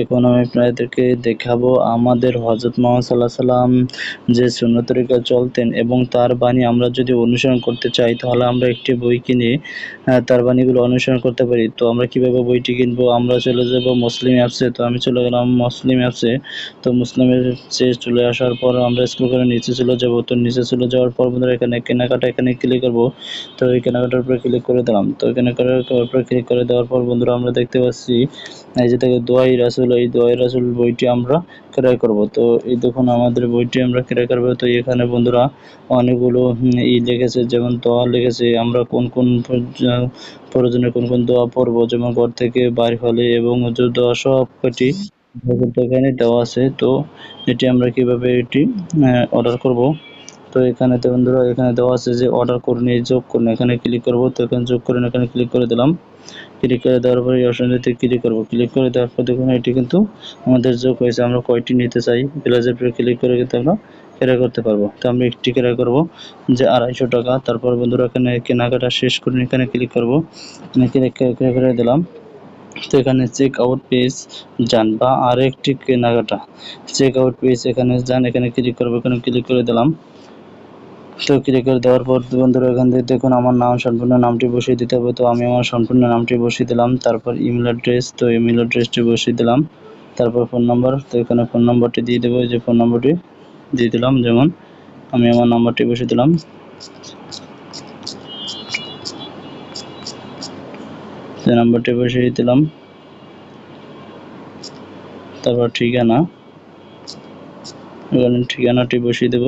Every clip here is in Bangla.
এখন আমি আপনাদেরকে দেখাবো আমাদের হযরত মুহাম্মদ সাল্লাল্লাহু আলাইহি সাল্লাম যে সুন্নত তরিকা চলতেন এবং তার বাণী আমরা যদি অনুসরণ করতে চাই তাহলে আমরা একটি বই কিনে তার বাণীগুলো অনুসরণ করতে পারি। তো আমরা কিভাবে বইটি কিনবো? আমরা চলে যাব মুসলিম অ্যাপসে। তো আমি চলে গেলাম মুসলিম অ্যাপসে। তো মুসলিম অ্যাপসে চলে আসার পর আমরা স্ক্রল করে নিচে চলে যাব। তো নিচে চলে যাওয়ার পর বন্ধুরা এখানে কেনাকাটা এখানে ক্লিক করব। তো এই কেনাকাটার উপরে ক্লিক করে দিলাম। তো কেনাকাটার উপরে ক্লিক করে দেওয়ার পর বন্ধুরা আমরা দেখতে পাচ্ছি এই যে দেখো দোয়াই রাসূল, এই দোয়াই রাসূল বইটি আমরা ক্রয় করব। তো এই দেখুন আমাদের বইটি আমরা ক্রয় করব। তো এখানে বন্ধুরা অনেকগুলো লিখেছে, যেমন দোয়া লিখেছে, আমরা কোন প্রয়োজনে কোন দোয়া পড়ব, যেমন ঘর থেকে বাইর হলে এবং দোয়া সবকটি এখানে দেওয়া আছে। তো এটি আমরা কিভাবে এটি অর্ডার করব। তো এখানে তো বন্ধুরা এখানে দেওয়া আছে যে অর্ডার করুন, এই যোগ করুন, এখানে ক্লিক করব। তো এখানে যোগ করুন, এখানে ক্লিক করে দিলাম। ক্লিক করে দেওয়ার পরে এই অপশনটিতে ক্লিক করব। ক্লিক করে দেওয়ার পর দেখুন এটি কিন্তু আমাদের যোগ হয়েছে। আমরা কয়টি নিতে চাই প্লাসের উপরে ক্লিক করে কিন্তু আমরা ক্রয় করতে পারবো। তো আমি একটি ক্রয় করব যে 250 টাকা। তারপর বন্ধুরা এখানে কেনাকাটা শেষ করুন, এখানে ক্লিক করব। ক্লিক করে দিলাম। তো এখানে চেক আউট পেজ যান বা আরেকটি কেনাকাটা চেক আউট পেজ, এখানে যান, এখানে ক্লিক করব, এখানে ক্লিক করে দিলাম। তো ক্লিক করে দেওয়ার পর বন্ধুরা এখান থেকে দেখুন আমার নাম সম্পূর্ণ নামটি বসিয়ে দিতে হবে। তো আমি আমার সম্পূর্ণ নামটি বসিয়ে দিলাম। তারপর ইমেল অ্যাড্রেস, তো ইমেল অ্যাড্রেসটি বসিয়ে দিলাম। তারপর ফোন নাম্বার, তো এখানে ফোন নাম্বারটি দিয়ে দেবো, যে ফোন নাম্বারটি দিয়ে দিলাম, যেমন আমি আমার নাম্বারটি বসিয়ে দিলাম। যে নাম্বারটি বসিয়ে দিলাম। তারপর ঠিকানা, এখানে ঠিকানাটি বসিয়ে দেব,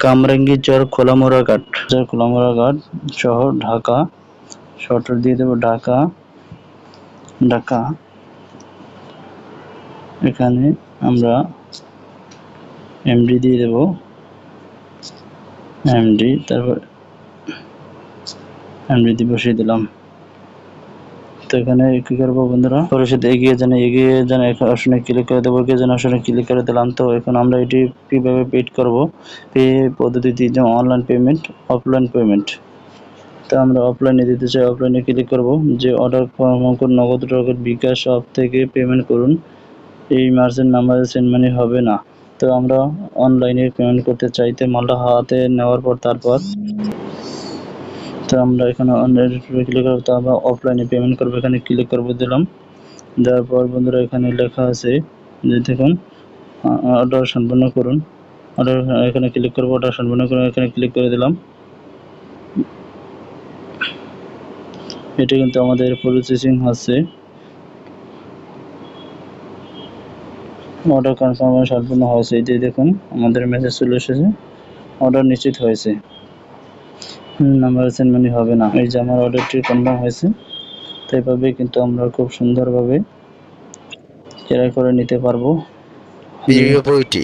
কামরাঙ্গীরচর খোলামোড়া ঘাট শহর ঢাকা, শহরটা দিয়ে দেবো ঢাকা। এখানে আমরা এমডি দিয়ে দেব, এমডি, তারপর এমডি দিয়ে বসিয়ে দিলাম। তো এখানে কি করবো বন্ধুরা, ওর সাথে এগিয়ে যান অপশনে ক্লিক করে দেবো, এগিয়ে যান অপশনে ক্লিক করে দিলাম। তো এখন আমরা এটি কিভাবে পেড করব, পে পদ্ধতিটি যেমন অনলাইন পেমেন্ট, অফলাইন পেমেন্ট। তো আমরা অফলাইনে দিতে চাই, অফলাইনে ক্লিক করব, যে অর্ডার করুন, নগদ টাকা বিকাশ অফ থেকে পেমেন্ট করুন, এই মার্চেন্ট নাম্বারে সেন্ড মানি হবে না। তো আমরা অনলাইনে পেমেন্ট করতে চাইতে মালটা হাতে নেওয়ার পর তারপর তো আমরা এখানে অনলাইনে ক্লিক করব, তো আমরা অফলাইনে পেমেন্ট করব, এখানে ক্লিক করব, দিলাম। দেওয়ার পর বন্ধুরা এখানে লেখা আছে যে দেখুন অর্ডার সম্পন্ন করুন, অর্ডার, এখানে ক্লিক করব, অর্ডার সম্পন্ন করুন, এখানে ক্লিক করে দিলাম। এটা কিন্তু আমাদের প্রসেসিং হচ্ছে, অর্ডার কনফার্ম সম্পূর্ণ হয়েছে। এই যে দেখুন আমাদের মেসেজ চলে এসেছে, অর্ডার নিশ্চিত হয়েছে, নাম্বার সেন্ড মানি হবে না। এই যে আমার অর্ডারটি কনফার্ম হয়েছে। তো এইভাবে কিন্তু আমরা খুব সুন্দরভাবে ক্রয় করে নিতে পারবো প্রিয় বইটি।